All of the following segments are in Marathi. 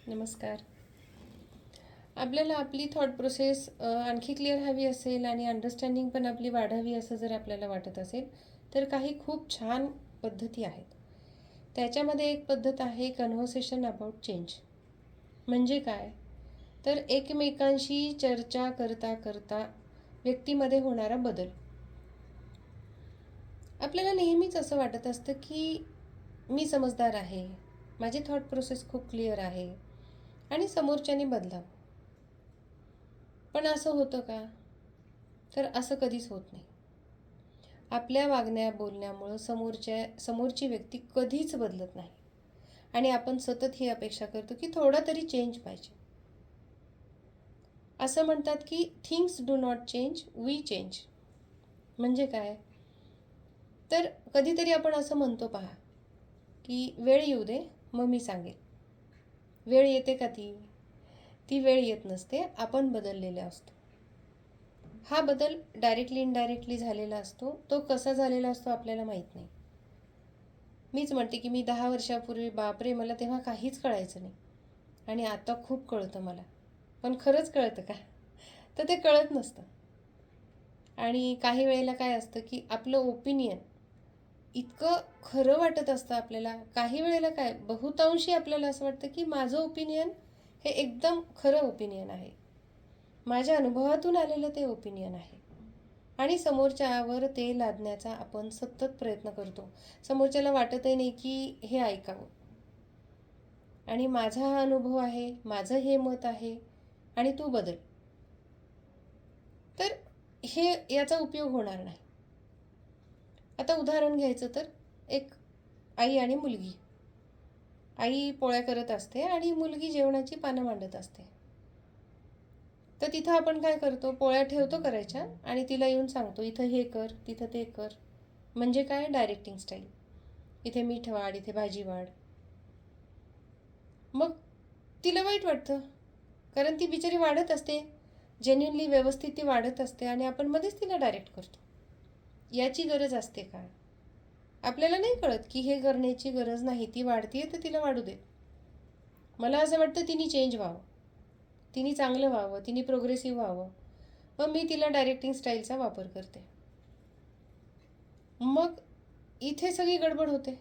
नमस्कार. आपल्याला आपली थॉट प्रोसेस आणखी क्लिअर हवी असेल आणि अंडरस्टँडिंग पण आपली वाढावी असं जर आपल्याला वाटत असेल, तर काही खूप छान पद्धती आहेत. त्याच्यामध्ये एक पद्धत आहे कन्व्हर्सेशन अबाउट चेंज. म्हणजे काय? तर एकमेकांशी चर्चा करता करता व्यक्तीमध्ये होणारा बदल. आपल्याला नेहमीच असं वाटत असतं की मी समजदार आहे, माझी थॉट प्रोसेस खूप क्लिअर आहे आणि समोरच्याने बदलावं. पण असं होतं का? तर असं कधीच होत नाही. आपल्या वागण्या बोलण्यामुळं समोरची व्यक्ती कधीच बदलत नाही आणि आपण सतत ही अपेक्षा करतो की थोडा तरी चेंज पाहिजे. असं म्हणतात की things do not change, we change. म्हणजे काय? तर कधीतरी आपण असं म्हणतो पहा की वेळ येऊ दे मग मी सांगेन. वेळ येते का ती? ती वेळ येत नसते, आपण बदललेले असतो. हा बदल डायरेक्टली इनडायरेक्टली झालेला असतो. तो कसा झालेला असतो आपल्याला माहीत नाही. मीच म्हणते की मी 10 वर्षापूर्वी बापरे मला तेव्हा काहीच कळायचं नाही आणि आता खूप कळतं मला. पण खरंच कळतं का? तर ते कळत नसतं. आणि काही वेळेला काय असतं की आपलं ओपिनियन इतकं खरं वाटत असतं आपल्याला. काही वेळेला काय बहुतांशी आपल्याला असं वाटतं की माझं ओपिनियन हे एकदम खरं ओपिनियन आहे. माझ्या अनुभवातून आलेलं ते ओपिनियन आहे. आणि समोरच्यावर ते लादण्याचा आपण सतत प्रयत्न करतो. समोरच्याला वाटतही नाही की हे ऐकावं. आणि माझा हा अनुभव आहे, माझं हे मत आहे आणि तू बदल. तर हे याचा उपयोग होणार नाही. आता उदाहरण घ्यायचं तर एक आई आणि मुलगी. आई पोळ्या करत असते आणि मुलगी जेवणाची पानं मांडत असते. तर तिथं आपण काय करतो? पोळ्या ठेवतो करायच्या आणि तिला येऊन सांगतो इथं हे कर, तिथं ते कर. म्हणजे काय? Directing style. इथे मीठ वाढ, इथे भाजी वाढ. मग तिला वाईट वाटतं, कारण ती बिचारी वाढत असते, जेन्युनली व्यवस्थित ती वाढत असते आणि आपण मध्येच तिला डायरेक्ट करतो. याची गरज असते का? आपल्याला नाही कळत की हे करण्याची गरज नाही. ती वाढतीये तर तिला वाढू देत. मला असं वाटतं तिने चेंज व्हावं, तिने चांगलं व्हावं, तिने प्रोग्रेसिव्ह व्हावं. मग मी तिला डायरेक्टिंग स्टाईलचा वापर करते. मग इथे सगळी गडबड होते.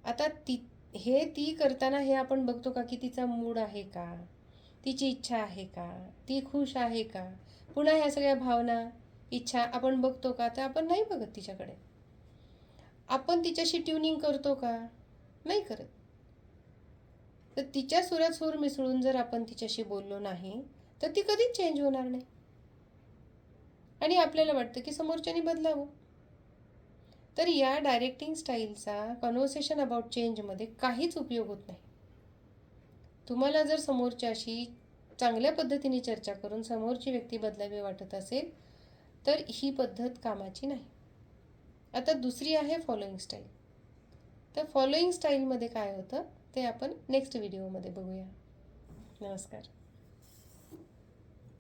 आता ती करताना हे आपण बघतो का की तिचा मूड आहे का, तिची इच्छा आहे का, ती खुश आहे का. पुन्हा ह्या सगळ्या भावना इच्छा आपण बघतो का? तर आपण नाही बघत तिच्याकडे. आपण तिच्याशी ट्युनिंग करतो का? नाही करत. तर तिच्या सुरात सूर मिसळून जर आपण तिच्याशी बोललो नाही तर ती कधीच चेंज होणार नाही. आणि आपल्याला वाटतं की समोरच्यानी बदलावं. तर या डायरेक्टिंग स्टाईलचा कन्व्हर्सेशन अबाउट चेंजमध्ये काहीच उपयोग होत नाही. तुम्हाला जर समोरच्याशी चांगल्या पद्धतीने चर्चा करून समोरची व्यक्ती बदलावी वाटत असेल तर ही पद्धत कामाची नाही. आता दुसरी आहे फॉलोइंग स्टाईल. तर फॉलोइंग स्टाईलमध्ये काय होतं ते आपण नेक्स्ट व्हिडिओमध्ये बघूया. नमस्कार.